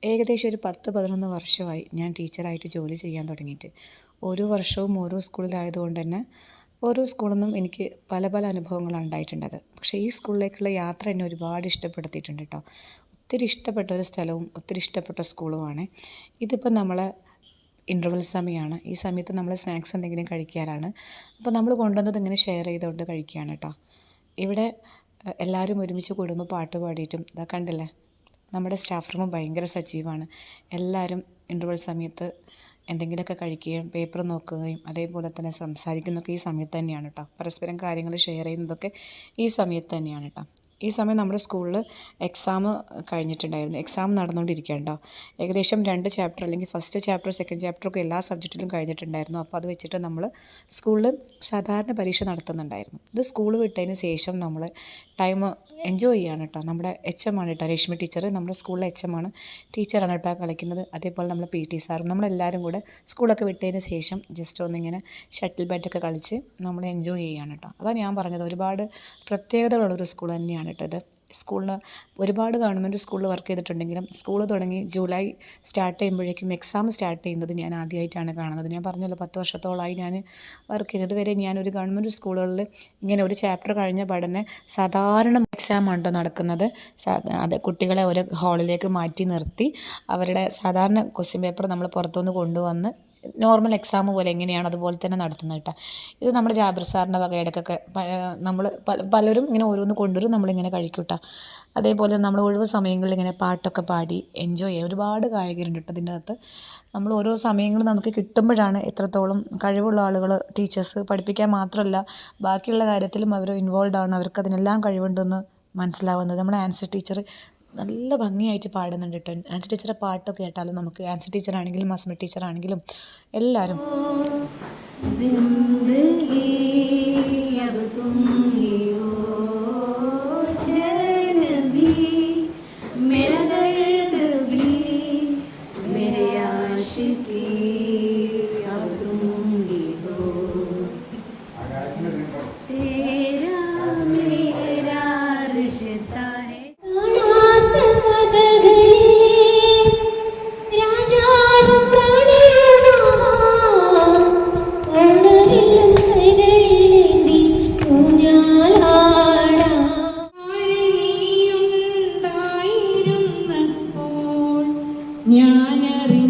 ഏകദേശം ഒരു 10-11 വർഷമായി ഞാൻ ടീച്ചറായിട്ട് ജോലി ചെയ്യാൻ തുടങ്ങിയിട്ട്. ഓരോ വർഷവും ഓരോ സ്കൂളിലായതുകൊണ്ട് തന്നെ ഓരോ സ്കൂളിൽ നിന്നും എനിക്ക് പല പല അനുഭവങ്ങളാണ് ഉണ്ടായിട്ടുള്ളത്. പക്ഷേ ഈ സ്കൂളിലേക്കുള്ള യാത്ര എന്നെ ഒരുപാട് ഇഷ്ടപ്പെടുത്തിയിട്ടുണ്ട് കേട്ടോ. ഒത്തിരി ഇഷ്ടപ്പെട്ട ഒരു സ്ഥലവും ഒത്തിരി ഇഷ്ടപ്പെട്ട സ്കൂളുമാണ്. ഇതിപ്പോൾ നമ്മളെ ഇൻ്റർവെൽ സമയമാണ്. ഈ സമയത്ത് നമ്മൾ സ്നാക്സ് എന്തെങ്കിലും കഴിക്കാനാണ്. അപ്പോൾ നമ്മൾ കൊണ്ടുവന്നത് ഇങ്ങനെ ഷെയർ ചെയ്തുകൊണ്ട് കഴിക്കുകയാണ് കേട്ടോ. ഇവിടെ എല്ലാവരും ഒരുമിച്ച് കൂടുമ്പോൾ പാട്ട് പാടിയിട്ടും ഇതാ കണ്ടില്ലേ, നമ്മുടെ സ്റ്റാഫ് റൂം ഭയങ്കര സജീവമാണ്. എല്ലാവരും ഇൻ്റർവെൽ സമയത്ത് എന്തെങ്കിലുമൊക്കെ കഴിക്കുകയും പേപ്പർ നോക്കുകയും അതേപോലെ തന്നെ സംസാരിക്കുന്നതൊക്കെ ഈ സമയത്ത് തന്നെയാണ് കേട്ടോ. പരസ്പരം കാര്യങ്ങൾ ഷെയർ ചെയ്യുന്നതൊക്കെ ഈ സമയത്ത് തന്നെയാണ് കേട്ടോ. ഈ സമയം നമ്മുടെ സ്കൂളിൽ എക്സാം കഴിഞ്ഞിട്ടുണ്ടായിരുന്നു. എക്സാം നടന്നുകൊണ്ടിരിക്കുകയാണ് കേട്ടോ. ഏകദേശം 2 ചാപ്റ്റർ അല്ലെങ്കിൽ ഫസ്റ്റ് ചാപ്റ്റർ സെക്കൻഡ് ചാപ്റ്ററൊക്കെ എല്ലാ സബ്ജക്റ്റിലും കഴിഞ്ഞിട്ടുണ്ടായിരുന്നു. അപ്പോൾ അത് വെച്ചിട്ട് നമ്മൾ സ്കൂളിൽ സാധാരണ പരീക്ഷ നടത്തുന്നുണ്ടായിരുന്നു. ഇത് സ്കൂൾ വിട്ടതിന് ശേഷം നമ്മൾ ടൈം എൻജോയ് ചെയ്യാണ് കേട്ടോ. നമ്മുടെ എച്ച് എം ആണ് കേട്ടോ, രശ്മി ടീച്ചർ, നമ്മുടെ സ്കൂളിലെ എച്ച് എം ആണ്, ടീച്ചറാണ് കേട്ടോ കളിക്കുന്നത്. അതേപോലെ നമ്മൾ പി ടി സാറും നമ്മളെല്ലാവരും കൂടെ സ്കൂളൊക്കെ വിട്ടതിന് ശേഷം ജസ്റ്റ് ഒന്നിങ്ങനെ ഷട്ടിൽ ബാറ്റൊക്കെ കളിച്ച് നമ്മൾ എൻജോയ് ചെയ്യാണ് കേട്ടോ. അതാണ് ഞാൻ പറഞ്ഞത്, ഒരുപാട് പ്രത്യേകതകളുള്ളൊരു സ്കൂൾ തന്നെയാണ് കേട്ടോ ഇത്. സ്കൂളിൽ ഒരുപാട് ഗവൺമെൻറ് സ്കൂളിൽ വർക്ക് ചെയ്തിട്ടുണ്ടെങ്കിലും സ്കൂൾ തുടങ്ങി ജൂലൈ സ്റ്റാർട്ട് ചെയ്യുമ്പോഴേക്കും എക്സാം സ്റ്റാർട്ട് ചെയ്യുന്നത് ഞാൻ ആദ്യമായിട്ടാണ് കാണുന്നത്. ഞാൻ പറഞ്ഞല്ലോ 10 വർഷത്തോളമായി ഞാൻ വർക്ക് ചെയ്തത്. വരെ ഞാനൊരു ഗവൺമെൻറ് സ്കൂളുകളിൽ ഇങ്ങനെ ഒരു ചാപ്റ്റർ കഴിഞ്ഞ പഠനം സാധാരണ എക്സാം ആണോ നടക്കുന്നത്. അത് കുട്ടികളെ ഒരു ഹാളിലേക്ക് മാറ്റി നിർത്തി അവരുടെ സാധാരണ ക്വസ്റ്റ്യൻ പേപ്പർ നമ്മൾ പുറത്തുനിന്ന് കൊണ്ടുവന്ന് നോർമൽ എക്സാം പോലെ എങ്ങനെയാണ് അതുപോലെ തന്നെ നടത്തുന്നത് കേട്ടോ. ഇത് നമ്മുടെ ജാബിർ സാറിൻ്റെ വക ഇടയ്ക്കൊക്കെ നമ്മൾ പലരും ഇങ്ങനെ ഓരോന്ന് കൊണ്ടുവരും, നമ്മളിങ്ങനെ കഴിക്കും കേട്ടോ. അതേപോലെ നമ്മൾ ഒഴിവ് സമയങ്ങളിൽ ഇങ്ങനെ പാട്ടൊക്കെ പാടി എൻജോയ് ചെയ്യുക. ഒരുപാട് ഗായകരുണ്ട് കേട്ടോ ഇതിൻ്റെ അകത്ത്. നമ്മൾ ഓരോ സമയങ്ങളും നമുക്ക് കിട്ടുമ്പോഴാണ് എത്രത്തോളം കഴിവുള്ള ആളുകൾ ടീച്ചേഴ്സ് പഠിപ്പിക്കാൻ മാത്രമല്ല ബാക്കിയുള്ള കാര്യത്തിലും അവർ ഇൻവോൾവ് ആണ്, അവർക്ക് അതിനെല്ലാം കഴിവുണ്ടെന്ന് മനസ്സിലാവുന്നത്. നമ്മുടെ ആൻസി ടീച്ചർ നല്ല ഭംഗിയായിട്ട് പാടുന്നുണ്ട് കേട്ടോ. ആൻസി ടീച്ചറെ പാട്ടൊക്കെ കേട്ടാലും നമുക്ക് ആൻസി ടീച്ചറാണെങ്കിലും മസ്മി ടീച്ചറാണെങ്കിലും എല്ലാവരും ഞാനറി